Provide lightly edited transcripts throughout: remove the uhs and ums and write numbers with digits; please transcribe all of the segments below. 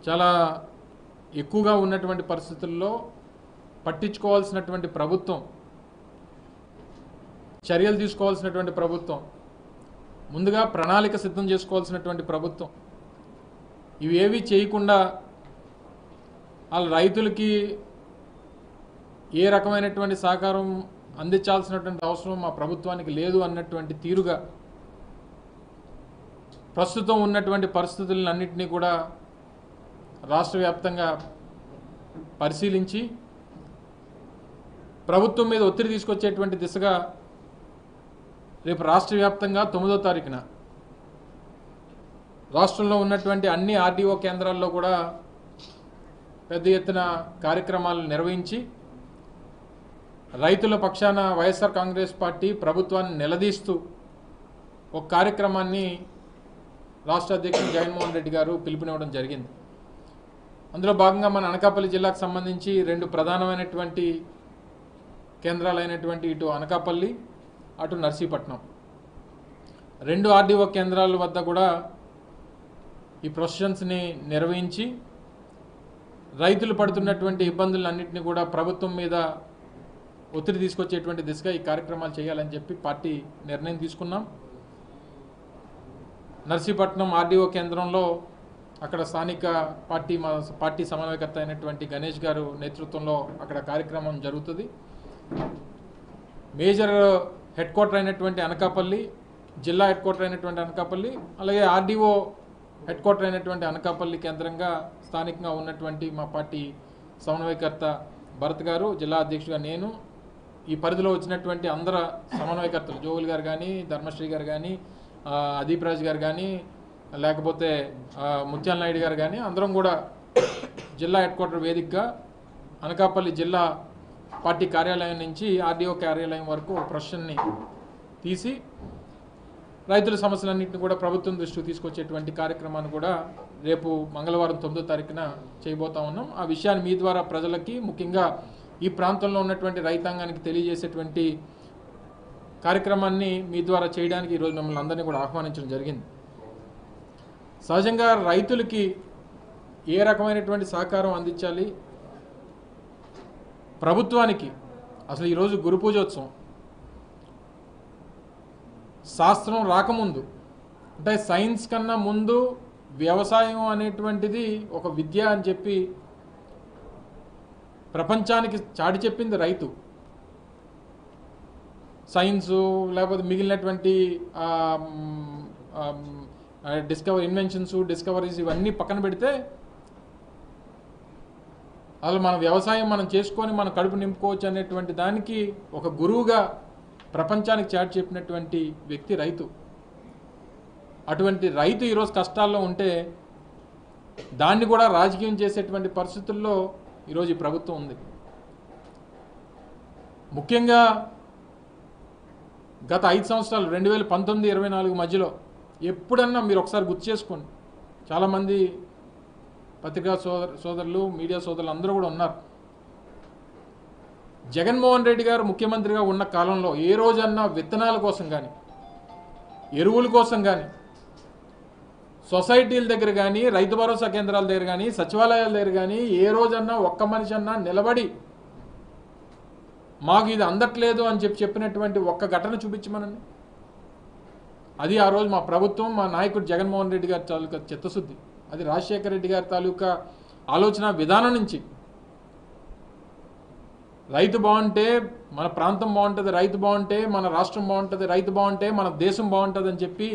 చాలా ఎక్కువగా ఉన్నటువంటి పరిస్థితుల్లో పట్టించుకోవాల్సినటువంటి ప్రభుత్వం, చర్యలు తీసుకోవాల్సినటువంటి ప్రభుత్వం, ముందుగా ప్రణాళిక సిద్ధం చేసుకోవాల్సినటువంటి ప్రభుత్వం ఇవేవి చేయకుండా వాళ్ళ రైతులకి ఏ రకమైనటువంటి సహకారం అందించాల్సినటువంటి అవసరం మా ప్రభుత్వానికి లేదు అన్నటువంటి తీరుగా ప్రస్తుతం ఉన్నటువంటి పరిస్థితులన్నింటినీ కూడా రాష్ట్ర వ్యాప్తంగా పరిశీలించి ప్రభుత్వం మీద ఒత్తిడి తీసుకొచ్చేటువంటి దిశగా రేపు రాష్ట్ర వ్యాప్తంగా 9వ తారీఖున రాష్ట్రంలో ఉన్నటువంటి అన్ని ఆర్డీఓ కేంద్రాల్లో కూడా పెద్ద ఎత్తున కార్యక్రమాలు నిర్వహించి రైతుల పక్షాన వైఎస్ఆర్ కాంగ్రెస్ పార్టీ ప్రభుత్వాన్ని నిలదీస్తూ ఒక కార్యక్రమాన్ని రాష్ట్ర అధ్యక్షుడు జగన్మోహన్ రెడ్డి గారు పిలుపునివ్వడం జరిగింది. అందులో భాగంగా మన అనకాపల్లి జిల్లాకు సంబంధించి 2 ప్రధానమైనటువంటి కేంద్రాలైనటువంటి ఇటు అనకాపల్లి అటు నర్సీపట్నం 2 ఆర్డీఓ కేంద్రాల వద్ద కూడా ఈ ప్రొసెషన్స్ని నిర్వహించి రైతులు పడుతున్నటువంటి ఇబ్బందులన్నింటినీ కూడా ప్రభుత్వం మీద ఒత్తిడి తీసుకొచ్చేటువంటి దిశగా ఈ కార్యక్రమాలు చేయాలని చెప్పి పార్టీ నిర్ణయం తీసుకున్నాం. నర్సీపట్నం ఆర్డీఓ కేంద్రంలో అక్కడ స్థానిక పార్టీ సమన్వయకర్త అయినటువంటి గణేష్ గారు నేతృత్వంలో అక్కడ కార్యక్రమం జరుగుతుంది. మేజర్ హెడ్ క్వార్టర్ అయినటువంటి అనకాపల్లి, జిల్లా హెడ్ క్వార్టర్ అయినటువంటి అనకాపల్లి, అలాగే ఆర్డీఓ హెడ్ క్వార్టర్ అయినటువంటి అనకాపల్లి కేంద్రంగా స్థానికంగా ఉన్నటువంటి మా పార్టీ సమన్వయకర్త భరత్ గారు, జిల్లా అధ్యక్షుడిగా నేను, ఈ పరిధిలో వచ్చినటువంటి అందరు సమన్వయకర్తలు జోగుల్ గారు కానీ, ధర్మశ్రీ గారు కానీ, అదీప్ రాజ్ గారు కానీ, లేకపోతే ముత్యాల నాయుడు గారు కానీ అందరం కూడా జిల్లా హెడ్ క్వార్టర్ వేదికగా అనకాపల్లి జిల్లా పార్టీ కార్యాలయం నుంచి ఆర్డీఓ కార్యాలయం వరకు ప్రొసెషన్ని తీసి రైతుల సమస్యలన్నింటినీ కూడా ప్రభుత్వం దృష్టికి తీసుకొచ్చేటువంటి కార్యక్రమాన్ని కూడా రేపు మంగళవారం 9వ తారీఖున చేయబోతా ఉన్నాం. ఆ విషయాన్ని మీ ద్వారా ప్రజలకి, ముఖ్యంగా ఈ ప్రాంతంలో ఉన్నటువంటి రైతాంగానికి తెలియజేసేటువంటి కార్యక్రమాన్ని మీ ద్వారా చేయడానికి ఈరోజు మిమ్మల్ని అందరినీ కూడా ఆహ్వానించడం జరిగింది. సహజంగా రైతులకి ఏ రకమైనటువంటి సహకారం అందించాలి, ప్రభుత్వానికి అసలు ఈరోజు గురు పూజోత్సవం శాస్త్రం రాకముందు, అంటే సైన్స్ కన్నా ముందు వ్యవసాయం అనేటువంటిది ఒక విద్య అని చెప్పి ప్రపంచానికి చాటి చెప్పింది రైతు. సైన్సు లేకపోతే మిగిలినటువంటి ఇన్వెన్షన్స్, డిస్కవరీస్ ఇవన్నీ పక్కన పెడితే అసలు మన వ్యవసాయం మనం చేసుకొని మన కడుపు నింపుకోవచ్చు అనేటువంటి దానికి ఒక గురువుగా ప్రపంచానికి చాటి చెప్పినటువంటి వ్యక్తి రైతు. అటువంటి రైతు ఈరోజు కష్టాల్లో ఉంటే దాన్ని కూడా రాజకీయం చేసేటువంటి పరిస్థితుల్లో ఈరోజు ఈ ప్రభుత్వం ఉంది. ముఖ్యంగా గత 5 సంవత్సరాలు 2019-24 మధ్యలో ఎప్పుడన్నా మీరు ఒకసారి గుర్తు చేసుకోండి, చాలామంది పత్రికా సోదరులు, మీడియా సోదరులు అందరూ కూడా ఉన్నారు. జగన్మోహన్ రెడ్డి గారు ముఖ్యమంత్రిగా ఉన్న కాలంలో ఏ రోజన్నా విత్తనాల కోసం కానీ, ఎరువుల కోసం కానీ, సొసైటీల దగ్గర కానీ, రైతు భరోసా కేంద్రాల దగ్గర కానీ, సచివాలయాల దగ్గర కానీ ఏ రోజన్నా ఒక్క మనిషి అన్నా నిలబడి మాకు ఇది అందట్లేదు అని చెప్పినటువంటి ఒక్క ఘటన చూపించమనండి. అది ఆ రోజు మా ప్రభుత్వం, మా నాయకుడు జగన్మోహన్ రెడ్డి గారి తాలూకా చిత్తశుద్ధి, అది రాజశేఖర రెడ్డి గారి తాలూకా ఆలోచన విధానం నుంచి రైతు బాగుంటే మన ప్రాంతం బాగుంటుంది, రైతు బాగుంటే మన రాష్ట్రం బాగుంటుంది, రైతు బాగుంటే మన దేశం బాగుంటుంది అని చెప్పి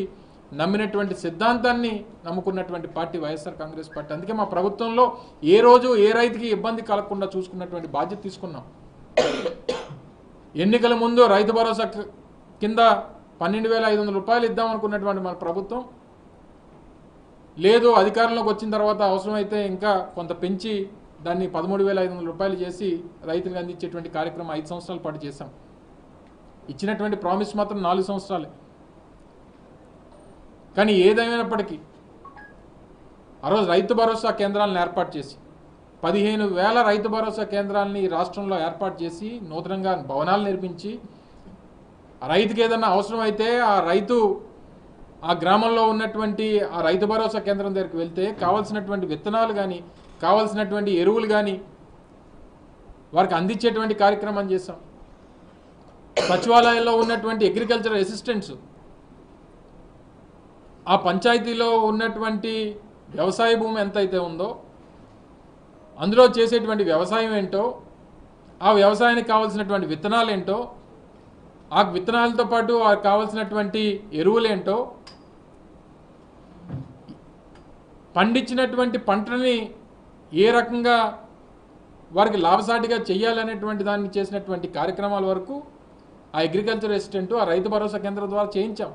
నమ్మినటువంటి సిద్ధాంతాన్ని నమ్ముకున్నటువంటి పార్టీ వైఎస్ఆర్ కాంగ్రెస్ పార్టీ. అందుకే మా ప్రభుత్వంలో ఏ రోజు ఏ రైతుకి ఇబ్బంది కలగకుండా చూసుకున్నటువంటి బాధ్యత తీసుకున్నాం. ఎన్నికల ముందు రైతు భరోసా కింద 12,500 రూపాయలు ఇద్దామనుకున్నటువంటి మన ప్రభుత్వం లేదు, అధికారంలోకి వచ్చిన తర్వాత అవసరమైతే ఇంకా కొంత పెంచి దాన్ని 13,500 రూపాయలు చేసి రైతులకు అందించేటువంటి కార్యక్రమం 5 సంవత్సరాల పాటు చేశాం. ఇచ్చినటువంటి ప్రామిస్ మాత్రం 4 సంవత్సరాలే. కానీ ఏదేమైనప్పటికీ ఆ రోజు రైతు భరోసా కేంద్రాలను ఏర్పాటు చేసి 15,000 రైతు భరోసా కేంద్రాలని రాష్ట్రంలో ఏర్పాటు చేసి నూతనంగా భవనాలు నిర్మించి రైతుకి ఏదన్నా అవసరమైతే ఆ రైతు ఆ గ్రామంలో ఉన్నటువంటి ఆ రైతు భరోసా కేంద్రం దగ్గరికి వెళ్తే కావాల్సినటువంటి విత్తనాలు కానీ కావాల్సినటువంటి ఎరువులు కానీ వారికి అందించేటువంటి కార్యక్రమం చేశాం. సచివాలయాల్లో ఉన్నటువంటి అగ్రికల్చర్ అసిస్టెంట్స్ ఆ పంచాయతీలో ఉన్నటువంటి వ్యవసాయ భూమి ఎంతైతే ఉందో అందులో చేసేటువంటి వ్యవసాయం ఏంటో, ఆ వ్యవసాయానికి కావాల్సినటువంటి విత్తనాలు ఏంటో, ఆ విత్తనాలతో పాటు కావాల్సినటువంటి ఎరువులేంటో, పండించినటువంటి పంటని ఏ రకంగా వారికి లాభసాటిగా చేయాలనేటువంటి దాన్ని చేసినటువంటి కార్యక్రమాల వరకు ఆ అగ్రికల్చర్ అసిస్టెంట్ ఆ రైతు భరోసా కేంద్రం ద్వారా చేయించాం.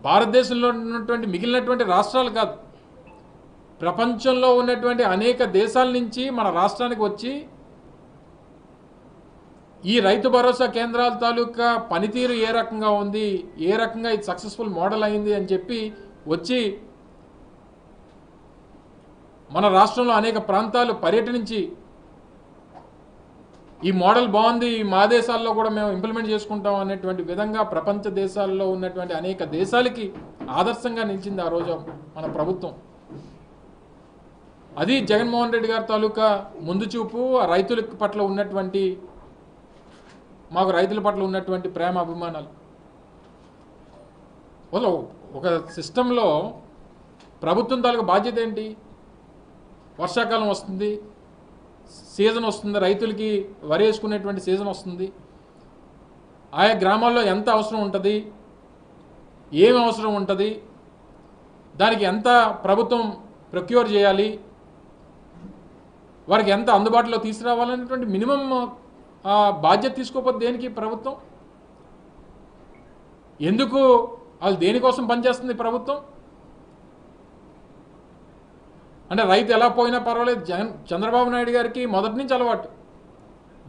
భారతదేశంలో ఉన్నటువంటి మిగిలినటువంటి రాష్ట్రాలు కాదు, ప్రపంచంలో ఉన్నటువంటి అనేక దేశాల నుంచి మన రాష్ట్రానికి వచ్చి ఈ రైతు భరోసా కేంద్రాల తాలూకా పనితీరు ఏ రకంగా ఉంది, ఏ రకంగా ఇది సక్సెస్ఫుల్ మోడల్ అయింది అని చెప్పి వచ్చి మన రాష్ట్రంలో అనేక ప్రాంతాలు పర్యటించి ఈ మోడల్ బాగుంది, మా దేశాల్లో కూడా మేము ఇంప్లిమెంట్ చేసుకుంటాం అనేటువంటి విధంగా ప్రపంచ దేశాల్లో ఉన్నటువంటి అనేక దేశాలకి ఆదర్శంగా నిలిచింది ఆ రోజు మన ప్రభుత్వం. అది జగన్మోహన్ రెడ్డి గారి తాలూకా ముందు చూపు, ఆ రైతుల పట్ల ఉన్నటువంటి మాకు రైతుల పట్ల ఉన్నటువంటి ప్రేమ అభిమానాలు. ఒక సిస్టంలో ప్రభుత్వం తాలూకా బాధ్యత ఏంటి? వర్షాకాలం వస్తుంది, సీజన్ వస్తుంది, రైతులకి వరి వేసుకునేటువంటి సీజన్ వస్తుంది, ఆయా గ్రామాల్లో ఎంత అవసరం ఉంటుంది, ఏమి అవసరం ఉంటుంది, దానికి ఎంత ప్రభుత్వం ప్రొక్యూర్ చేయాలి, వారికి ఎంత అందుబాటులో తీసుకురావాలనేటువంటి మినిమం బాధ్యత తీసుకోకపోతే దేనికి ప్రభుత్వం? ఎందుకు వాళ్ళు దేనికోసం పనిచేస్తుంది ప్రభుత్వం? అంటే రైతు ఎలా పోయినా పర్వాలేదు, చంద్రబాబు నాయుడు గారికి మొదటి నుంచి అలవాటు.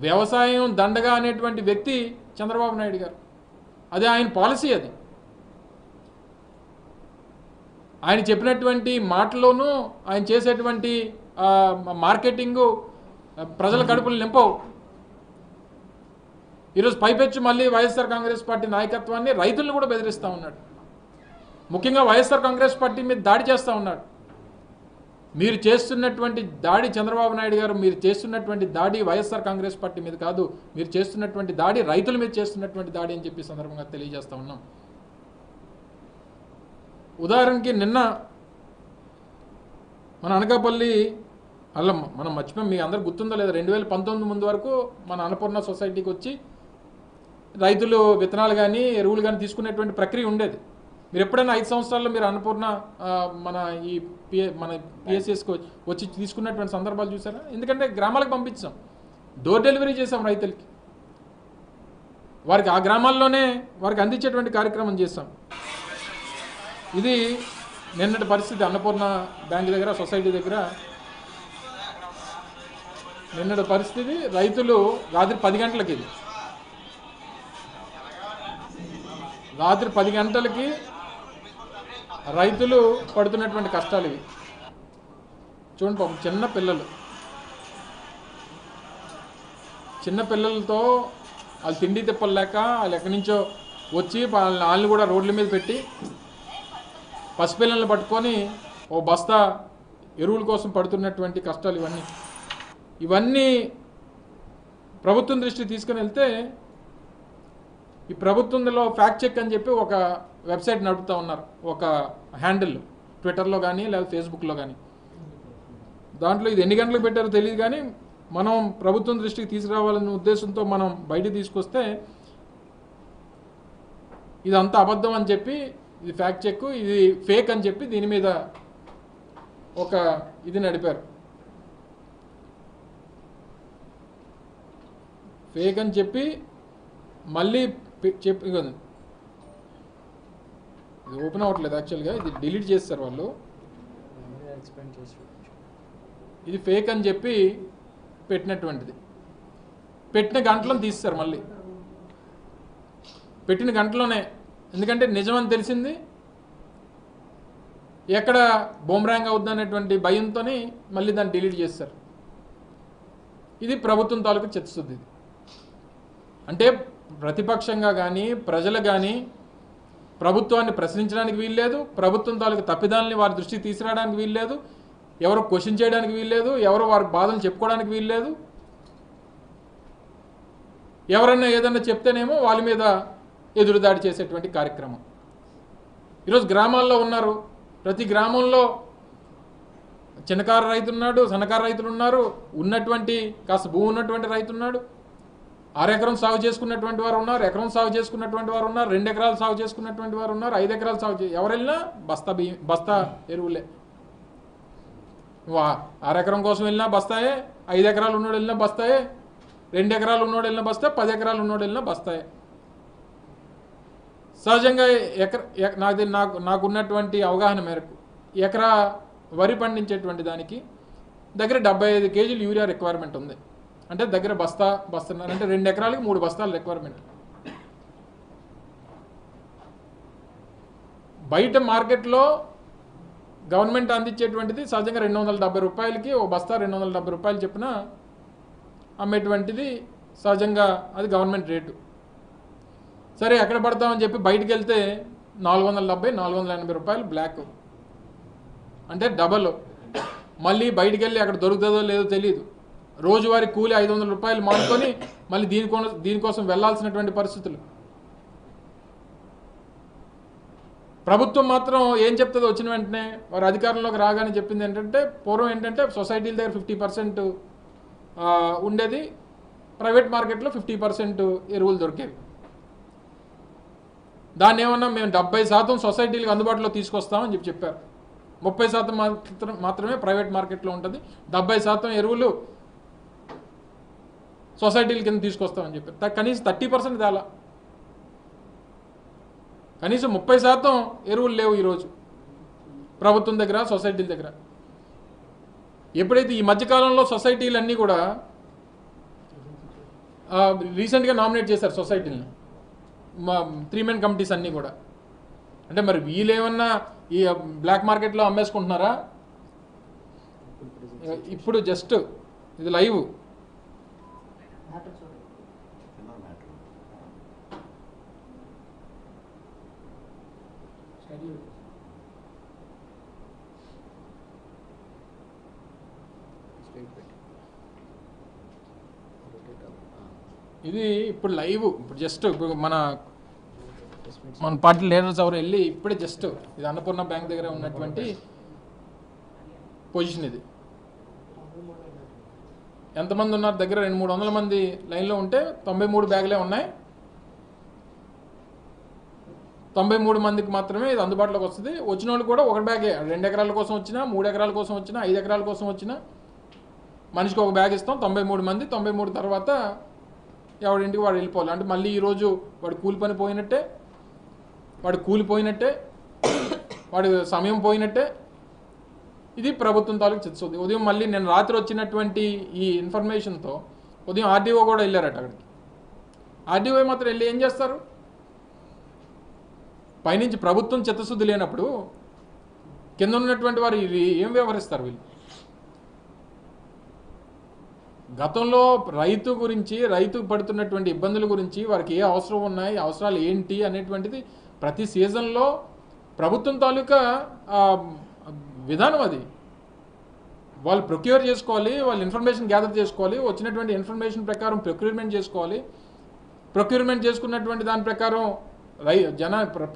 వ్యవసాయం దండగా అనేటువంటి వ్యక్తి చంద్రబాబు నాయుడు గారు. అదే ఆయన పాలసీ. అది ఆయన చెప్పినటువంటి మాటల్లోనూ ఆయన చేసేటువంటి మార్కెటింగు ప్రజల కడుపులు నింపవు. ఈరోజు పైపెచ్చు మళ్ళీ వైఎస్ఆర్ కాంగ్రెస్ పార్టీ నాయకత్వాన్ని రైతులను కూడా బెదిరిస్తూ ఉన్నాడు. ముఖ్యంగా వైఎస్ఆర్ కాంగ్రెస్ పార్టీ మీద దాడి చేస్తూ ఉన్నాడు. మీరు చేస్తున్నటువంటి దాడి చంద్రబాబు నాయుడు గారు, మీరు చేస్తున్నటువంటి దాడి వైఎస్ఆర్ కాంగ్రెస్ పార్టీ మీద కాదు, మీరు చేస్తున్నటువంటి దాడి రైతుల మీద చేస్తున్నటువంటి దాడి అని చెప్పి సందర్భంగా తెలియజేస్తూ ఉన్నాం. ఉదాహరణకి నిన్న మన అనకాపల్లి అలా మనం మర్చిపోయాం, మీ అందరు గుర్తుందో లేదా, 2019 ముందు వరకు మన అన్నపూర్ణ సొసైటీకి వచ్చి రైతులు విత్తనాలు కానీ ఎరువులు కానీ తీసుకునేటువంటి ప్రక్రియ ఉండేది. మీరు ఎప్పుడైనా 5 సంవత్సరాల్లో మీరు అన్నపూర్ణ మన ఈ మన పిఎస్ఎస్కి వచ్చి తీసుకున్నటువంటి సందర్భాలు చూసారా? ఎందుకంటే గ్రామాలకు పంపించాం, డోర్ డెలివరీ చేసాం రైతులకి, వారికి ఆ గ్రామాల్లోనే వారికి అందించేటువంటి కార్యక్రమం చేస్తాం. ఇది నిన్నటి పరిస్థితి అన్నపూర్ణ బ్యాంక్ దగ్గర, సొసైటీ దగ్గర నిన్నటి పరిస్థితి. రైతులు రాత్రి 10 గంటలకి, ఇది రాత్రి 10 గంటలకి రైతులు పడుతున్నటువంటి కష్టాలు ఇవి చూడండి. పాపం చిన్న పిల్లలతో వాళ్ళు తిండి తిప్పలేక వాళ్ళు ఎక్కడి నుంచో వచ్చి వాళ్ళని కూడా రోడ్ల మీద పెట్టి పసిపిల్లల్ని పట్టుకొని ఓ బస్తా ఎరువుల కోసం పడుతున్నటువంటి కష్టాలు ఇవన్నీ ప్రభుత్వం దృష్టికి తీసుకుని వెళ్తే, ఈ ప్రభుత్వంలో ఫ్యాక్ట్ చెక్ అని చెప్పి ఒక వెబ్సైట్ నడుపుతూ ఉన్నారు, ఒక హ్యాండిల్ ట్విట్టర్లో కానీ లేదా ఫేస్బుక్లో కానీ. దాంట్లో ఇది ఎన్ని గంటలకు పెట్టారో తెలియదు, కానీ మనం ప్రభుత్వం దృష్టికి తీసుకురావాలనే ఉద్దేశంతో మనం బయట తీసుకొస్తే ఇదంతా అబద్ధం అని చెప్పి, ఇది ఫ్యాక్ట్ చెక్, ఇది ఫేక్ అని చెప్పి దీని మీద ఒక ఇది నడిపారు. ఫేక్ అని చెప్పి మళ్ళీ చెప్పి, ఇది ఓపెన్ అవ్వట్లేదు యాక్చువల్గా, ఇది డిలీట్ చేస్తారు వాళ్ళు. ఇది ఫేక్ అని చెప్పి పెట్టినటువంటిది, పెట్టిన గంటలో తీస్తారు మళ్ళీ, పెట్టిన గంటలోనే. ఎందుకంటే నిజమని తెలిసింది, ఎక్కడ బూమరాంగ్ అవుద్ది అనేటువంటి భయంతో మళ్ళీ దాన్ని డిలీట్ చేస్తారు. ఇది ప్రభుత్వం తాలూకు చిత్తశుద్ధి. అంటే ప్రతిపక్షంగా కానీ ప్రజలు కానీ ప్రభుత్వాన్ని ప్రశ్నించడానికి వీల్లేదు, ప్రభుత్వం తాలూకు తప్పిదాలని వారి దృష్టికి తీసుకురావడానికి వీల్లేదు, ఎవరు క్వశ్చన్ చేయడానికి వీల్లేదు, ఎవరు వారి బాధలు చెప్పుకోవడానికి వీల్లేదు. ఎవరన్నా ఏదన్నా చెప్తేనేమో వాళ్ళ మీద ఎదురుదాడి చేసేటువంటి కార్యక్రమం. ఈరోజు గ్రామాల్లో ఉన్నారు, ప్రతి గ్రామంలో చిన్నకారు రైతు ఉన్నాడు, సన్నకారు రైతులు ఉన్నారు, ఉన్నటువంటి కాస్త భూమి ఉన్నటువంటి రైతు ఉన్నాడు, 6 ఎకరం సాగు చేసుకున్నటువంటి వారు ఉన్నారు, ఎకరం సాగు చేసుకున్నటువంటి వారు ఉన్నారు, 2 ఎకరాలు సాగు చేసుకున్నటువంటి వారు ఉన్నారు, 5 ఎకరాలు సాగు ఎవరు వెళ్ళినా బస్తా ఎరువులే. 6 ఎకరం కోసం వెళ్ళినా బస్తాయే, 5 ఎకరాలు ఉన్నోడు వెళ్ళినా బస్తాయే, 2 ఎకరాలు ఉన్నోడు వెళ్ళినా బస్తాయి, 10 ఎకరాలు ఉన్నోడు వెళ్ళినా బస్తాయే. సహజంగా నాకున్నటువంటి అవగాహన మేరకు ఎకరా వరి పండించేటువంటి దానికి దగ్గర 75 కేజీలు యూరియా రిక్వైర్మెంట్ ఉంది. అంటే దగ్గర బస్తున్నారు అంటే 2 ఎకరాలకి 3 బస్తాలు రిక్వైర్మెంట్. బయట మార్కెట్లో గవర్నమెంట్ అందించేటువంటిది సహజంగా 270 రూపాయలకి ఓ బస్తా 270 రూపాయలు చెప్పిన అమ్మేటువంటిది సహజంగా అది గవర్నమెంట్ రేటు. సరే ఎక్కడ పడతామని చెప్పి బయటికి వెళ్తే 470, 480 రూపాయలు బ్లాక్, అంటే డబల్. మళ్ళీ బయటికి వెళ్ళి అక్కడ దొరుకుతుందో లేదో తెలియదు. రోజువారీ కూలి 500 రూపాయలు మానుకొని మళ్ళీ దీనికోసం వెళ్లాల్సినటువంటి పరిస్థితులు. ప్రభుత్వం మాత్రం ఏం చెప్తుందో వచ్చిన వెంటనే వారు అధికారంలోకి రాగానే చెప్పింది ఏంటంటే, పూర్వం ఏంటంటే సొసైటీల దగ్గర 50% ఉండేది, ప్రైవేట్ మార్కెట్లో 50% ఎరువులు దొరికేవి. దాన్ని ఏమన్నా మేము 70% సొసైటీలకు అందుబాటులో తీసుకొస్తామని చెప్పారు. 30% మాత్రమే ప్రైవేట్ మార్కెట్లో ఉంటుంది, 70% ఎరువులు సొసైటీల కింద తీసుకొస్తామని చెప్పారు. కనీసం 30% తేలా, కనీసం 30% ఎరువులు లేవు ఈరోజు ప్రభుత్వం దగ్గర, సొసైటీల దగ్గర. ఎప్పుడైతే ఈ మధ్యకాలంలో సొసైటీలన్నీ కూడా రీసెంట్గా నామినేట్ చేశారు సొసైటీలని, 3 మెన్ కమిటీస్ అన్నీ కూడా. అంటే మరి వీళ్ళేమన్నా ఈ బ్లాక్ మార్కెట్లో అమ్మేసుకుంటున్నారా? ఇప్పుడు జస్ట్ ఇది లైవ్. ఇది ఇప్పుడు లైవ్, ఇప్పుడు జస్ట్ ఇప్పుడు మన పార్టీ లీడర్స్ ఎవరు వెళ్ళి ఇప్పుడే జస్ట్ ఇది అన్నపూర్ణ బ్యాంక్ దగ్గర ఉన్నటువంటి పొజిషన్. ఇది ఎంతమంది ఉన్నారు? దగ్గర 200-300 మంది లైన్లో ఉంటే 93 బ్యాగులే ఉన్నాయి. 93 మందికి మాత్రమే ఇది అందుబాటులోకి వస్తుంది. వచ్చిన వాళ్ళు కూడా 1 బ్యాగే, 2 ఎకరాల కోసం వచ్చినా, 3 ఎకరాల కోసం వచ్చినా, 5 ఎకరాల కోసం వచ్చినా మనిషికి 1 బ్యాగ్ ఇస్తాం. 93 మంది, 93 తర్వాత ఎవడింటికి వాడు వెళ్ళిపోవాలి. అంటే మళ్ళీ ఈరోజు వాడు కూలి పని పోయినట్టే, వాడు కూలిపోయినట్టే, వాడి సమయం పోయినట్టే. ఇది ప్రభుత్వం తాలూకు చిత్తశుద్ధి. ఉదయం మళ్ళీ నేను రాత్రి వచ్చినటువంటి ఈ ఇన్ఫర్మేషన్తో ఉదయం ఆర్డీఓ కూడా వెళ్ళారట అక్కడికి. ఆర్డీఓ మాత్రం వెళ్ళి ఏం చేస్తారు? పైనుంచి ప్రభుత్వం చిత్తశుద్ధి లేనప్పుడు కింద ఉన్నటువంటి వారు ఏం వ్యవహరిస్తారు వీళ్ళు? గతంలో రైతు గురించి, రైతు పడుతున్నటువంటి ఇబ్బందుల గురించి, వారికి ఏ అవసరం ఉన్నాయి, అవసరాలు ఏంటి అనేటువంటిది ప్రతి సీజన్లో ప్రభుత్వం తాలూకా విధానం అది. వాళ్ళు ప్రొక్యూర్ చేసుకోవాలి, వాళ్ళు ఇన్ఫర్మేషన్ గ్యాదర్ చేసుకోవాలి, వచ్చినటువంటి ఇన్ఫర్మేషన్ ప్రకారం ప్రొక్యూర్మెంట్ చేసుకోవాలి. ప్రొక్యూర్మెంట్ చేసుకున్నటువంటి దాని ప్రకారం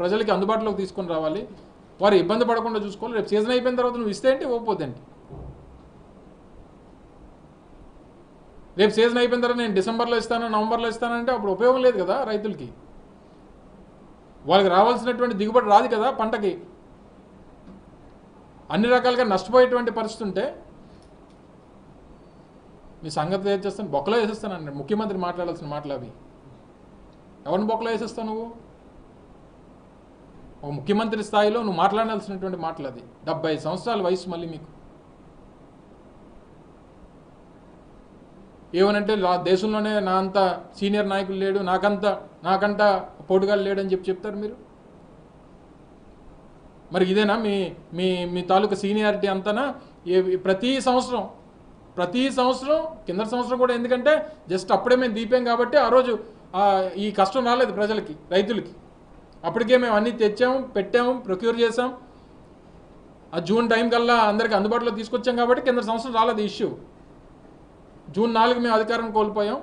ప్రజలకి అందుబాటులోకి తీసుకొని రావాలి. వారు ఇబ్బంది పడకుండా చూసుకోవాలి. రేపు సీజన్ అయిపోయిన తర్వాత నువ్వు ఇస్తే ఏంటి, ఇవ్వకపోతేంటి? రేపు సీజన్ అయిపోయిన తర్వాత నేను డిసెంబర్లో ఇస్తాను, నవంబర్లో ఇస్తానంటే అప్పుడు ఉపయోగం లేదు కదా రైతులకి. వాళ్ళకి రావాల్సినటువంటి దిగుబడి రాదు కదా పంటకి. అన్ని రకాలుగా నష్టపోయేటువంటి పరిస్థితి ఉంటే మీ సంగతి ఏం చేస్తాను? బొక్కలో వేసేస్తానండి. ముఖ్యమంత్రి మాట్లాడాల్సిన మాటలు అవి. ఎవరిని బొక్కలో వేసేస్తావు నువ్వు? ఒక ముఖ్యమంత్రి స్థాయిలో నువ్వు మాట్లాడాల్సినటువంటి మాటలు అది. 70 సంవత్సరాల వయసు మళ్ళీ మీకు. ఏమనంటే దేశంలోనే నా అంత సీనియర్ నాయకులు లేడు, నాకంట పోటుగాలు లేడని చెప్తారు మీరు. మరి ఇదేనా మీ మీ మీ తాలూకా సీనియారిటీ అంతనా? ప్రతి సంవత్సరం కింద సంవత్సరం కూడా, ఎందుకంటే జస్ట్ అప్పుడే మేము దీపాం కాబట్టి ఆ రోజు ఈ కష్టం రాలేదు ప్రజలకి, రైతులకి. అప్పటికే మేము అన్నీ తెచ్చాము, పెట్టాము, ప్రొక్యూర్ చేసాం. ఆ జూన్ టైం కల్లా అందరికీ అందుబాటులో తీసుకొచ్చాం కాబట్టి కింద సంవత్సరం రాలేదు ఇష్యూ. జూన్ 4 మేము అధికారం కోల్పోయాం.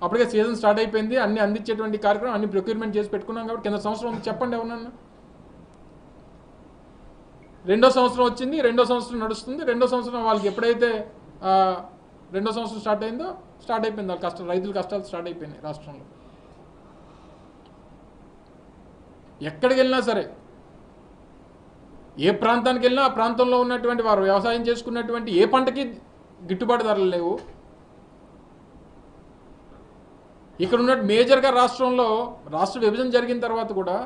అప్పటికే సీజన్ స్టార్ట్ అయిపోయింది. అన్ని అందించేటువంటి కార్యక్రమం అన్ని ప్రొక్యూర్మెంట్ చేసి పెట్టుకున్నాం కాబట్టి కింద సంవత్సరం చెప్పండి ఎవరన్నా. రెండో సంవత్సరం వచ్చింది, రెండో సంవత్సరం నడుస్తుంది. రెండో సంవత్సరం వాళ్ళకి ఎప్పుడైతే రెండో సంవత్సరం స్టార్ట్ అయిందో స్టార్ట్ అయిపోయింది. వాళ్ళ కష్టాలు, రైతుల కష్టాలు స్టార్ట్ అయిపోయినాయి రాష్ట్రంలో. ఎక్కడికి వెళ్ళినా సరే, ఏ ప్రాంతానికి వెళ్ళినా ఆ ప్రాంతంలో ఉన్నటువంటి వారు వ్యవసాయం చేసుకున్నటువంటి ఏ పంటకి గిట్టుబాటు ధరలు లేవు. ఇక్కడ ఉన్న మేజర్గా రాష్ట్రంలో రాష్ట్ర విభజన జరిగిన తర్వాత కూడా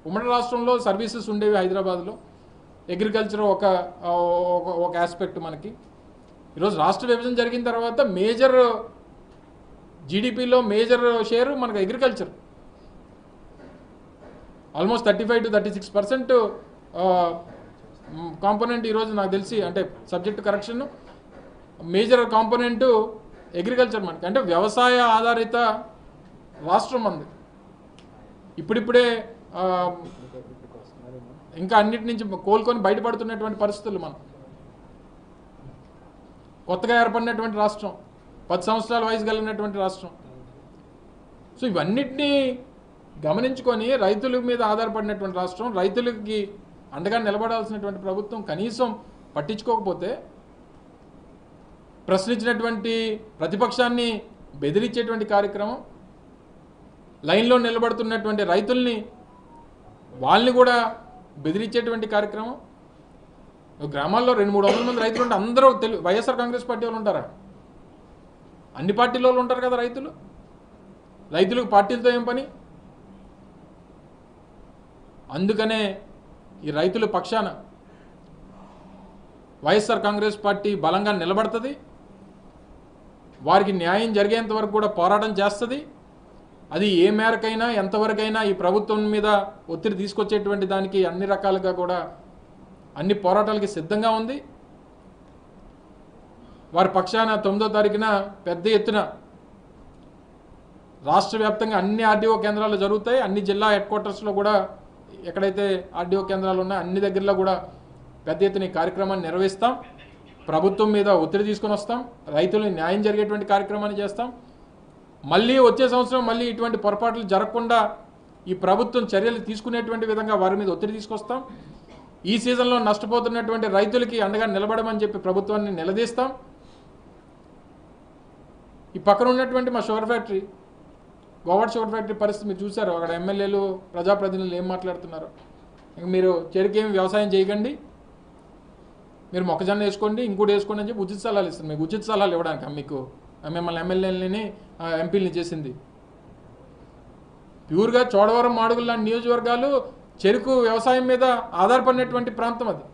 ఉమ్మడి రాష్ట్రంలో సర్వీసెస్ ఉండేవి. హైదరాబాద్లో అగ్రికల్చర్ ఒక ఆస్పెక్ట్ మనకి. ఈరోజు రాష్ట్ర విభజన జరిగిన తర్వాత మేజర్ జీడిపిలో మేజర్ షేర్ మనకు అగ్రికల్చర్. ఆల్మోస్ట్ 35 to 36% కాంపోనెంట్ ఈరోజు నాకు తెలిసి, అంటే subject correction, major component agriculture మనకి. అంటే వ్యవసాయ ఆధారిత రాష్ట్రం మనది. ఇప్పుడిప్పుడే ఇంకా అన్నిటి నుంచి కోలుకొని బయటపడుతున్నటువంటి పరిస్థితులు మనం. కొత్తగా ఏర్పడినటువంటి రాష్ట్రం, 10 సంవత్సరాల వయసు కలిగినటువంటి రాష్ట్రం. సో ఇవన్నిటినీ గమనించుకొని రైతుల మీద ఆధారపడినటువంటి రాష్ట్రం, రైతులకి అండగా నిలబడాల్సినటువంటి ప్రభుత్వం కనీసం పట్టించుకోకపోతే, ప్రశ్నించినటువంటి ప్రతిపక్షాన్ని బెదిరించేటువంటి కార్యక్రమం, లైన్లో నిలబడుతున్నటువంటి రైతుల్ని వాళ్ళని కూడా బెదిరించేటువంటి కార్యక్రమం. గ్రామాల్లో 200-300 మంది రైతులు ఉంటే అందరూ వైఎస్ఆర్ కాంగ్రెస్ పార్టీ వాళ్ళు ఉంటారా? అన్ని పార్టీల వాళ్ళు ఉంటారు కదా. రైతులకు పార్టీలతో ఏం పని? అందుకనే ఈ రైతుల పక్షాన వైఎస్ఆర్ కాంగ్రెస్ పార్టీ బలంగా నిలబడుతుంది. వారికి న్యాయం జరిగేంత వరకు కూడా పోరాటం చేస్తుంది. అది ఏ మేరకైనా, ఎంతవరకైనా ఈ ప్రభుత్వం మీద ఒత్తిడి తీసుకొచ్చేటువంటి దానికి అన్ని రకాలుగా కూడా అన్ని పోరాటాలకి సిద్ధంగా ఉంది. వారి పక్షాన 9వ తారీఖున పెద్ద ఎత్తున రాష్ట్ర వ్యాప్తంగా అన్ని ఆర్డీఓ కేంద్రాలు జరుగుతాయి. అన్ని జిల్లా హెడ్ క్వార్టర్స్లో కూడా ఎక్కడైతే ఆర్డీఓ కేంద్రాలు ఉన్నాయో అన్ని దగ్గరలో కూడా పెద్ద ఎత్తున ఈ కార్యక్రమాన్ని నిర్వహిస్తాం. ప్రభుత్వం మీద ఒత్తిడి తీసుకొని వస్తాం. రైతులకు న్యాయం జరిగేటువంటి కార్యక్రమాన్ని చేస్తాం. మళ్ళీ వచ్చే సంవత్సరం మళ్ళీ ఇటువంటి పొరపాట్లు జరగకుండా ఈ ప్రభుత్వం చర్యలు తీసుకునేటువంటి విధంగా వారి మీద ఒత్తిడి తీసుకొస్తాం. ఈ సీజన్లో నష్టపోతున్నటువంటి రైతులకి అండగా నిలబడమని చెప్పి ప్రభుత్వాన్ని నిలదీస్తాం. ఈ పక్కన ఉన్నటువంటి మా sugar factory, Govada sugar factory పరిస్థితి మీరు చూశారు. అక్కడ ఎమ్మెల్యేలు, ప్రజాప్రతినిధులు ఏం మాట్లాడుతున్నారు? ఇంక మీరు చెరుకేమి వ్యవసాయం చేయకండి, మీరు మొక్కజొన్న వేసుకోండి, ఇంకోటి వేసుకోండి అని చెప్పి ఉచిత సలహాలు ఇస్తారు. మీకు ఉచిత సలహాలు ఇవ్వడానికి మీకు మిమ్మల్ని ఎమ్మెల్యేలని ఎంపీలని చేసింది. ప్యూర్గా చోడవరం, మాడుగులు లాంటి నియోజకవర్గాలు చెరుకు వ్యవసాయం మీద ఆధారపడినటువంటి ప్రాంతం అది.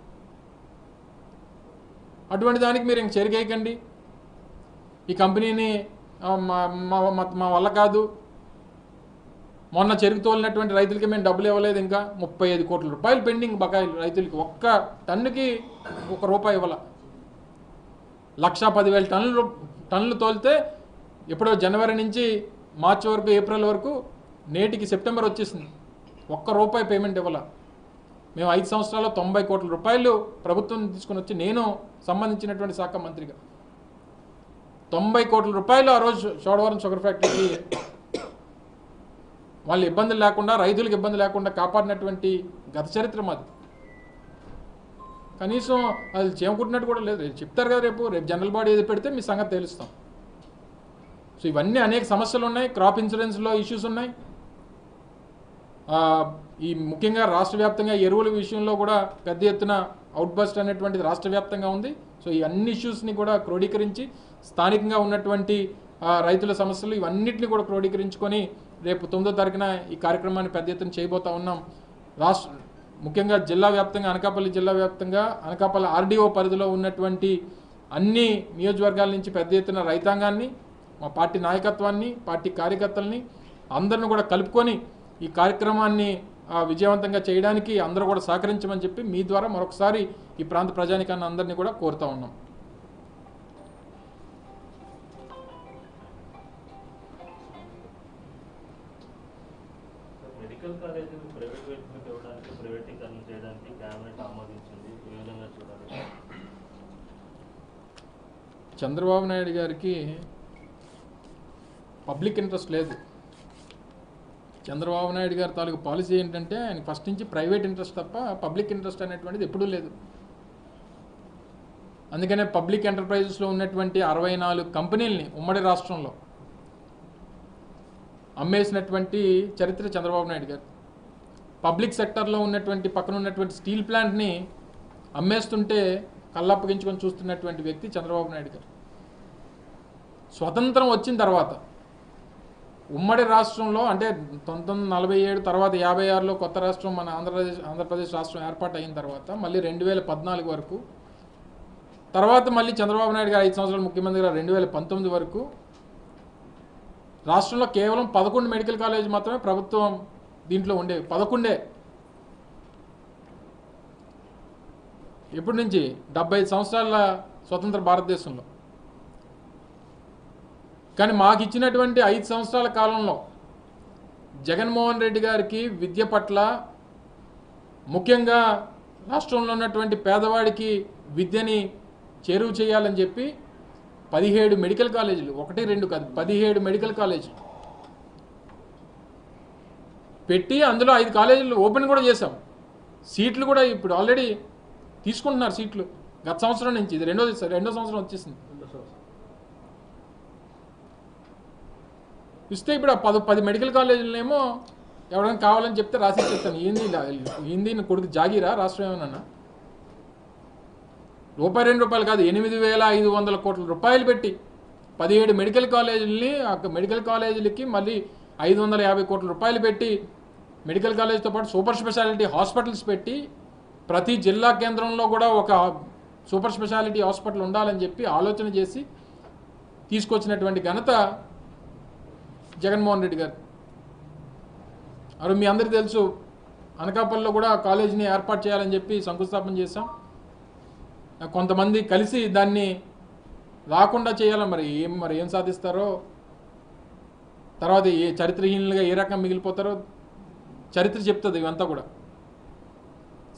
అటువంటి దానికి మీరు ఇంక చెరుకు వేయకండి, ఈ కంపెనీని మా వల్ల కాదు, మొన్న చెరుకు తోలినటువంటి రైతులకి మేము డబ్బులు ఇవ్వలేదు, ఇంకా 35 కోట్ల రూపాయలు పెండింగ్ బకాయిలు రైతులకి. ఒక్క టన్నుకి ₹1 ఇవ్వాల. 1,10,000 టన్నులు తోలితే ఎప్పుడో జనవరి నుంచి మార్చి వరకు, ఏప్రిల్ వరకు, నేటికి సెప్టెంబర్ వచ్చేసింది. ₹1 పేమెంట్ ఇవ్వాల. మేము 5 సంవత్సరాల్లో 90 కోట్ల రూపాయలు ప్రభుత్వం తీసుకుని వచ్చి, నేను సంబంధించినటువంటి శాఖ మంత్రిగా 90 కోట్ల రూపాయలు ఆ రోజు చోడవరం షుగర్ ఫ్యాక్టరీకి వాళ్ళు ఇబ్బందులు లేకుండా, రైతులకు ఇబ్బంది లేకుండా కాపాడినటువంటి గత చరిత్ర మాది. కనీసం అది చేమకుట్టినట్టు కూడా లేదు. చెప్తారు కదా, రేపు జనరల్ బాడీ ఏది పెడితే మీ సంగతి తెలుస్తాం. సో ఇవన్నీ అనేక సమస్యలు ఉన్నాయి. క్రాప్ ఇన్సూరెన్స్లో ఇష్యూస్ ఉన్నాయి. ఈ ముఖ్యంగా రాష్ట్ర వ్యాప్తంగా ఎరువుల విషయంలో కూడా పెద్ద ఎత్తున అవుట్బస్ట్ అనేటువంటిది రాష్ట్ర వ్యాప్తంగా ఉంది. సో ఈ అన్ని ఇష్యూస్ని కూడా క్రోడీకరించి, స్థానికంగా ఉన్నటువంటి రైతుల సమస్యలు ఇవన్నిటిని కూడా క్రోడీకరించుకొని రేపు 9వ తారీఖున ఈ కార్యక్రమాన్ని పెద్ద ఎత్తున చేయబోతా ఉన్నాం. ముఖ్యంగా జిల్లా వ్యాప్తంగా, అనకాపల్లి జిల్లా వ్యాప్తంగా, అనకాపల్లి ఆర్డీఓ పరిధిలో ఉన్నటువంటి అన్ని నియోజకవర్గాల నుంచి పెద్ద ఎత్తున రైతాంగాన్ని, మా పార్టీ నాయకత్వాన్ని, పార్టీ కార్యకర్తల్ని అందరిని కూడా కలుపుకొని ఈ కార్యక్రమాన్ని విజయవంతంగా చేయడానికి అందరూ కూడా సహకరించమని చెప్పి మీ ద్వారా మరొకసారి ఈ ప్రాంత ప్రజానికాన్ని అందరినీ కూడా కోరుతా ఉన్నాం. మెడికల్ కాలేజీలు ప్రైవేట్ వ్యక్తులకు ఇవ్వడానికి ప్రైవేటీకరణ చేయడానికి కేబినెట్ ఆమోదించింది. ఏ విధంగా చూడాలి? చంద్రబాబు నాయుడు గారికి పబ్లిక్ ఇంట్రెస్ట్ లేదు. చంద్రబాబు నాయుడు గారి తాలూకు పాలసీ ఏంటంటే ఆయన ఫస్ట్ నుంచి ప్రైవేట్ ఇంట్రెస్ట్ తప్ప పబ్లిక్ ఇంట్రెస్ట్ అనేటువంటిది ఎప్పుడూ లేదు. అందుకనే పబ్లిక్ ఎంటర్ప్రైజెస్లో ఉన్నటువంటి 64 కంపెనీలని ఉమ్మడి రాష్ట్రంలో అమ్మేసినటువంటి చరిత్ర చంద్రబాబు నాయుడు గారు. పబ్లిక్ సెక్టర్లో ఉన్నటువంటి పక్కన ఉన్నటువంటి స్టీల్ ప్లాంట్ని అమ్మేస్తుంటే కళ్ళప్పగించుకొని చూస్తున్నటువంటి వ్యక్తి చంద్రబాబు నాయుడు గారు. స్వతంత్రం వచ్చిన తర్వాత ఉమ్మడి రాష్ట్రంలో అంటే 1947 తర్వాత 56లో కొత్త రాష్ట్రం మన ఆంధ్రప్రదేశ్ రాష్ట్రం ఏర్పాటు అయిన తర్వాత మళ్ళీ 2014 వరకు, తర్వాత మళ్ళీ చంద్రబాబు నాయుడు గారు 5 సంవత్సరాలు ముఖ్యమంత్రిగా 2019 వరకు రాష్ట్రంలో కేవలం 11 మెడికల్ కాలేజ్ మాత్రమే ప్రభుత్వం దీంట్లో ఉండేవి. 11. ఎప్పటి నుంచి 75 సంవత్సరాల స్వతంత్ర భారతదేశంలో. కానీ మాకు ఇచ్చినటువంటి 5 సంవత్సరాల కాలంలో జగన్మోహన్ రెడ్డి గారికి విద్య పట్ల, ముఖ్యంగా రాష్ట్రంలో ఉన్నటువంటి పేదవాడికి విద్యని చేరువ చేయాలని చెప్పి 17 మెడికల్ కాలేజీలు, 1, 2 కాదు 17 మెడికల్ కాలేజీలు పెట్టి అందులో 5 కాలేజీలు ఓపెన్ కూడా చేశాం. సీట్లు కూడా ఇప్పుడు ఆల్రెడీ తీసుకుంటున్నారు సీట్లు. గత సంవత్సరం నుంచి ఇది రెండో సంవత్సరం వచ్చేసింది. ఇస్తే ఇప్పుడు 10 మెడికల్ కాలేజీలనేమో ఎవరైనా కావాలని చెప్తే రాసి చెప్తాను. ఏంది కొడుకు జాగీరా రాష్ట్రం ఏమన్నా? ₹2 కాదు 8,500 కోట్ల రూపాయలు పెట్టి 17 మెడికల్ కాలేజీలని, మెడికల్ కాలేజీలకి మళ్ళీ 550 కోట్ల రూపాయలు పెట్టి మెడికల్ కాలేజ్తో పాటు సూపర్ స్పెషాలిటీ హాస్పిటల్స్ పెట్టి ప్రతి జిల్లా కేంద్రంలో కూడా ఒక సూపర్ స్పెషాలిటీ హాస్పిటల్ ఉండాలని చెప్పి ఆలోచన చేసి తీసుకొచ్చినటువంటి ఘనత జగన్మోహన్ రెడ్డి గారు. మీ అందరికీ తెలుసు, అనకాపల్లిలో కూడా కాలేజీని ఏర్పాటు చేయాలని చెప్పి శంకుస్థాపన చేశాం. కొంతమంది కలిసి దాన్ని రాకుండా చేయాలని మరి ఏం సాధిస్తారో, తర్వాత చరిత్రహీనులుగా ఏ రకం మిగిలిపోతారో చరిత్ర చెప్తుంది ఇవంతా కూడా.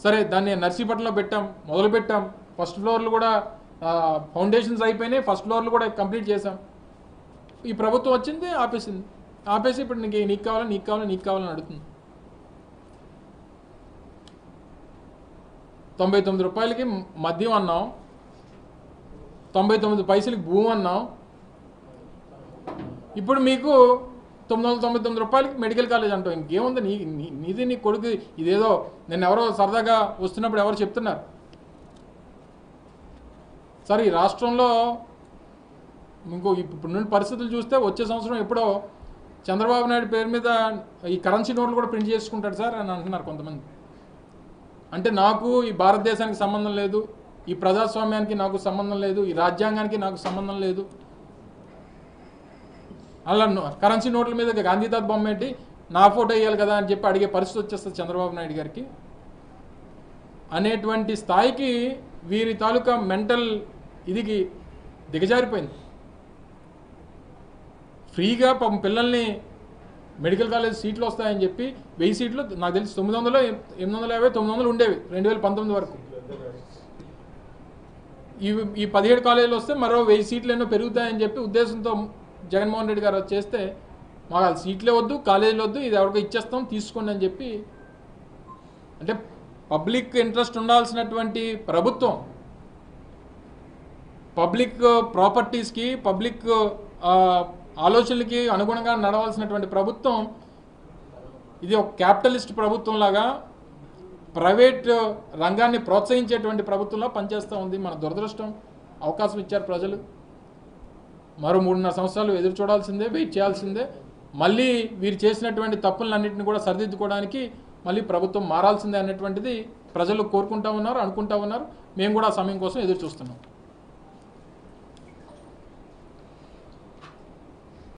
సరే, దాన్ని నర్సీపట్నంలో మొదలుపెట్టాం. ఫస్ట్ ఫ్లోర్లు కూడా ఫౌండేషన్స్ అయిపోయినాయి, ఫస్ట్ ఫ్లోర్లు కూడా కంప్లీట్ చేశాం. ఈ ప్రభుత్వం వచ్చింది, ఆపేసి ఇప్పుడు నీకు కావాలని అడుగుతుంది. 99 రూపాయలకి మద్యం అన్నాం, 99 పైసలకి భూమి అన్నాం. ఇప్పుడు మీకు 999 రూపాయలకి మెడికల్ కాలేజ్ అంటాం. ఇంకేముంది? నీ కొడుకు ఇదేదో నేను ఎవరో సరదాగా వస్తున్నప్పుడు ఎవరు చెప్తున్నారు. సరే, ఈ రాష్ట్రంలో ఇప్పుడు నుండి పరిస్థితులు చూస్తే వచ్చే సంవత్సరం ఎప్పుడో చంద్రబాబు నాయుడు పేరు మీద ఈ కరెన్సీ నోట్లు కూడా ప్రింట్ చేసుకుంటాడు సార్ అని అంటున్నారు కొంతమంది. అంటే నాకు ఈ భారతదేశానికి సంబంధం లేదు, ఈ ప్రజాస్వామ్యానికి నాకు సంబంధం లేదు, ఈ రాజ్యాంగానికి నాకు సంబంధం లేదు, అలా కరెన్సీ నోట్ల మీద గాంధీ తాత బొమ్మ ఏంటి, నా ఫోటో వేయాలి కదా అని చెప్పి అడిగే పరిస్థితి వచ్చేస్తుంది చంద్రబాబు నాయుడు గారికి. అనేటువంటి స్థాయికి వీరి తాలూకా మెంటల్ ఇదికి దిగజారిపోయింది. ఫ్రీగా పాపం పిల్లల్ని మెడికల్ కాలేజ్ సీట్లు వస్తాయని చెప్పి 1000 సీట్లు నాకు తెలిసి 900, 850, 900 ఉండేవి 2019 వరకు. ఈ 17 కాలేజీలు వస్తే మరో 1000 సీట్లు ఎన్నో పెరుగుతాయని చెప్పి ఉద్దేశంతో జగన్మోహన్ రెడ్డి గారు చేస్తే మాకు సీట్లే వద్దు, కాలేజీలు వద్దు, ఇది ఎవరికో ఇచ్చేస్తాం తీసుకోండి అని చెప్పి. అంటే పబ్లిక్ ఇంట్రెస్ట్ ఉండాల్సినటువంటి ప్రభుత్వం, పబ్లిక్ ప్రాపర్టీస్కి, పబ్లిక్ ఆలోచనలకి అనుగుణంగా నడవాల్సినటువంటి ప్రభుత్వం ఇది ఒక క్యాపిటలిస్ట్ ప్రభుత్వం లాగా ప్రైవేట్ రంగాన్ని ప్రోత్సహించేటువంటి ప్రభుత్వంలో పనిచేస్తూ ఉంది. మన దురదృష్టం. అవకాశం ఇచ్చారు ప్రజలు, మరో 3.5 సంవత్సరాలు ఎదురు చూడాల్సిందే, వెయిట్ చేయాల్సిందే. మళ్ళీ వీరు చేసినటువంటి తప్పులన్నింటినీ కూడా సరిదిద్దుకోవడానికి మళ్ళీ ప్రభుత్వం మారాల్సిందే అన్నటువంటిది ప్రజలు కోరుకుంటా ఉన్నారు, అనుకుంటా ఉన్నారు. మేము కూడా ఆ సమయం కోసం ఎదురు చూస్తున్నాం.